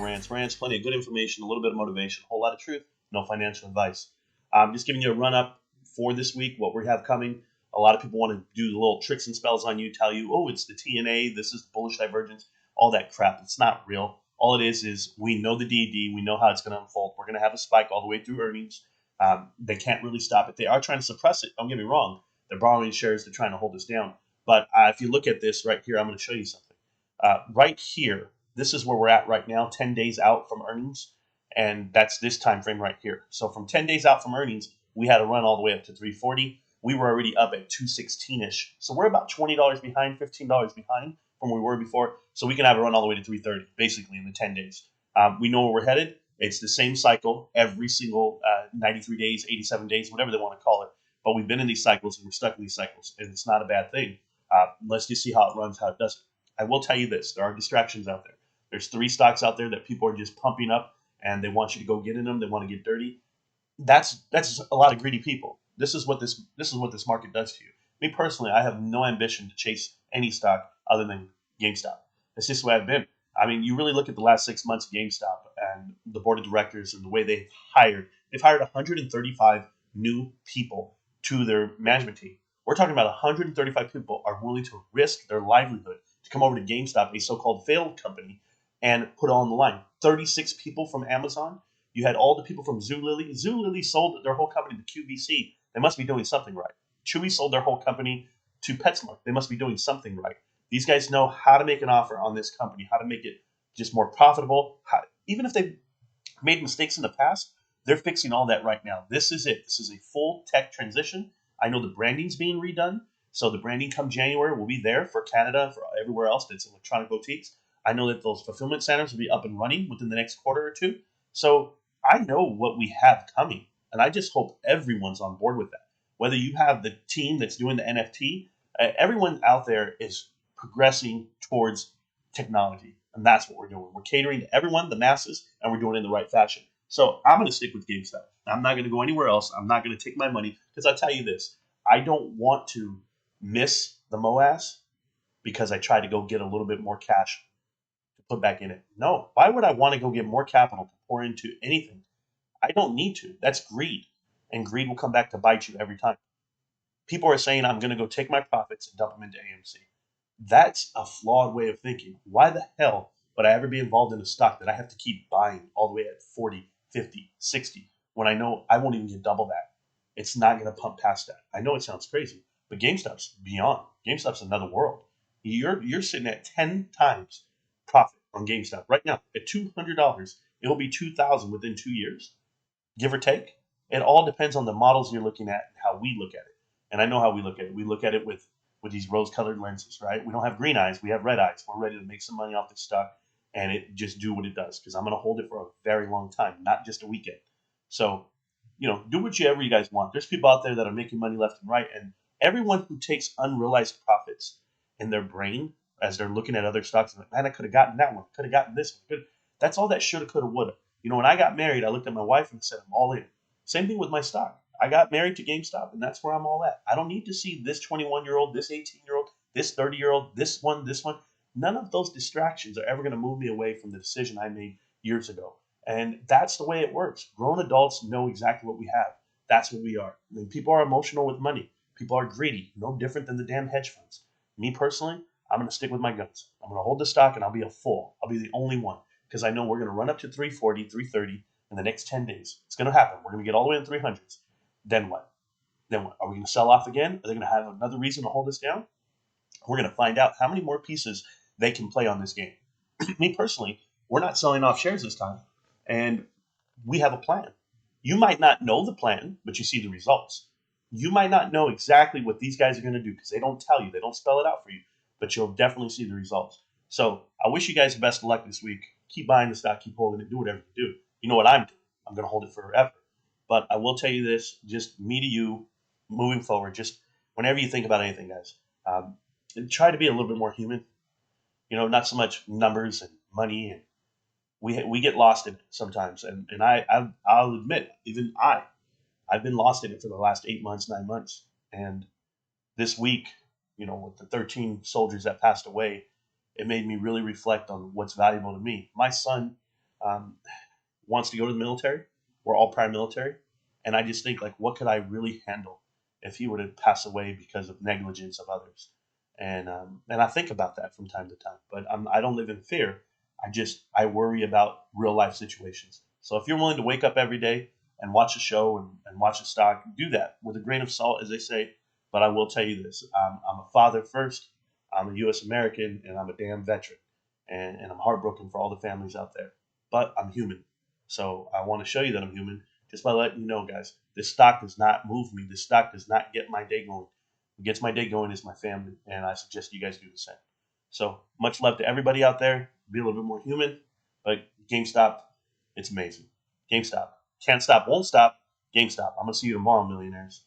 Marantz Rantz. Plenty of good information, a little bit of motivation, a whole lot of truth, no financial advice. Just giving you a run up for this week, what we have coming. A lot of people want to do the little tricks and spells on you, tell you, oh, it's the TNA, this is bullish divergence, all that crap. It's not real. All it is we know the DD, we know how it's going to unfold. We're going to have a spike all the way through earnings. They can't really stop it. They are trying to suppress it. Don't get me wrong. They're borrowing shares. They're trying to hold us down. But if you look at this right here, I'm going to show you something. Right here, this is where we're at right now, 10 days out from earnings. And that's this time frame right here. So from 10 days out from earnings, we had to run all the way up to 340. We were already up at 216-ish. So we're about $20 behind, $15 behind from where we were before. So we can have a run all the way to 330, basically, in the 10 days. We know where we're headed. It's the same cycle every single 93 days, 87 days, whatever they want to call it. But we've been in these cycles and we're stuck in these cycles. And it's not a bad thing. Let's just see how it runs, how it doesn't. I will tell you this. There are distractions out there. There's 3 stocks out there that people are just pumping up and they want you to go get in them. They want to get dirty. That's a lot of greedy people. This is what this market does to you. Me personally, I have no ambition to chase any stock other than GameStop. That's just the way I've been. I mean, you really look at the last 6 months of GameStop and the board of directors and the way they've hired 135 new people to their management team. We're talking about 135 people are willing to risk their livelihood to come over to GameStop, a so-called failed company, and put it on the line. 36 people from Amazon. You had all the people from Zulily. Zulily sold their whole company to QVC. They must be doing something right. Chewy sold their whole company to PetSmart. They must be doing something right. These guys know how to make an offer on this company, how to make it just more profitable. Even if they've made mistakes in the past, they're fixing all that right now. This is it. This is a full tech transition. I know the branding's being redone. So the branding come January will be there for Canada, for everywhere else that's electronic boutiques. I know that those fulfillment centers will be up and running within the next quarter or two. So I know what we have coming, and I just hope everyone's on board with that. Whether you have the team that's doing the NFT, everyone out there is progressing towards technology, and that's what we're doing. We're catering to everyone, the masses, and we're doing it in the right fashion. So I'm going to stick with GameStop. I'm not going to go anywhere else. I'm not going to take my money because I'll tell you this. I don't want to miss the MOAS because I try to go get a little bit more cash to put back in it. No. Why would I want to go get more capital to pour into anything? I don't need to. That's greed. And greed will come back to bite you every time. People are saying I'm going to go take my profits and dump them into AMC. That's a flawed way of thinking. Why the hell would I ever be involved in a stock that I have to keep buying all the way at 40, 50, 60 when I know I won't even get double that? It's not going to pump past that. I know it sounds crazy, but GameStop's beyond. GameStop's another world. You're sitting at 10 times profit on GameStop right now at $200. It'll be 2,000 within 2 years, give or take. It all depends on the models you're looking at and how we look at it. And I know how we look at it. We look at it with these rose-colored lenses, right? We don't have green eyes. We have red eyes. We're ready to make some money off this stock and it just do what it does because I'm going to hold it for a very long time, not just a weekend. So, do whatever you guys want. There's people out there that are making money left and right, and everyone who takes unrealized profits in their brain as they're looking at other stocks, and like, man, I could have gotten that one, could have gotten this one. That's all that shoulda, coulda, woulda. When I got married, I looked at my wife and said, I'm all in. Same thing with my stock. I got married to GameStop, and that's where I'm all at. I don't need to see this 21-year-old, this 18-year-old, this 30-year-old, this one, this one. None of those distractions are ever going to move me away from the decision I made years ago. And that's the way it works. Grown adults know exactly what we have. That's what we are. And people are emotional with money. People are greedy, no different than the damn hedge funds. Me personally, I'm going to stick with my guns. I'm going to hold the stock, and I'll be a fool. I'll be the only one because I know we're going to run up to 340, 330 in the next 10 days. It's going to happen. We're going to get all the way in the 300s. Then what? Are we going to sell off again? Are they going to have another reason to hold us down? We're going to find out how many more pieces they can play on this game. Me personally, we're not selling off shares this time, and we have a plan. You might not know the plan, but you see the results. You might not know exactly what these guys are going to do because they don't tell you. They don't spell it out for you, but you'll definitely see the results. So I wish you guys the best of luck this week. Keep buying the stock, keep holding it, do whatever you do. You know what I'm doing. I'm going to hold it forever. But I will tell you this, just me to you, moving forward, just whenever you think about anything, guys, try to be a little bit more human. Not so much numbers and money, and we get lost in it sometimes. And I'll admit, even I've been lost in it for the last 8 months, 9 months. And this week, with the 13 soldiers that passed away, it made me really reflect on what's valuable to me. My son um, wants to go to the military. We're all prior military, and I just think like, what could I really handle if he were to pass away because of negligence of others? And I think about that from time to time. But I don't live in fear. I worry about real life situations. So if you're willing to wake up every day and watch a show and watch a stock, do that with a grain of salt, as they say. But I will tell you this: I'm a father first. I'm a U.S. American, and I'm a damn veteran, and I'm heartbroken for all the families out there. But I'm human, so I want to show you that I'm human just by letting you know, guys. This stock does not move me. This stock does not get my day going. What gets my day going is my family, and I suggest you guys do the same. So much love to everybody out there. Be a little bit more human, but GameStop, it's amazing. GameStop can't stop, won't stop. GameStop. I'm gonna see you tomorrow, millionaires.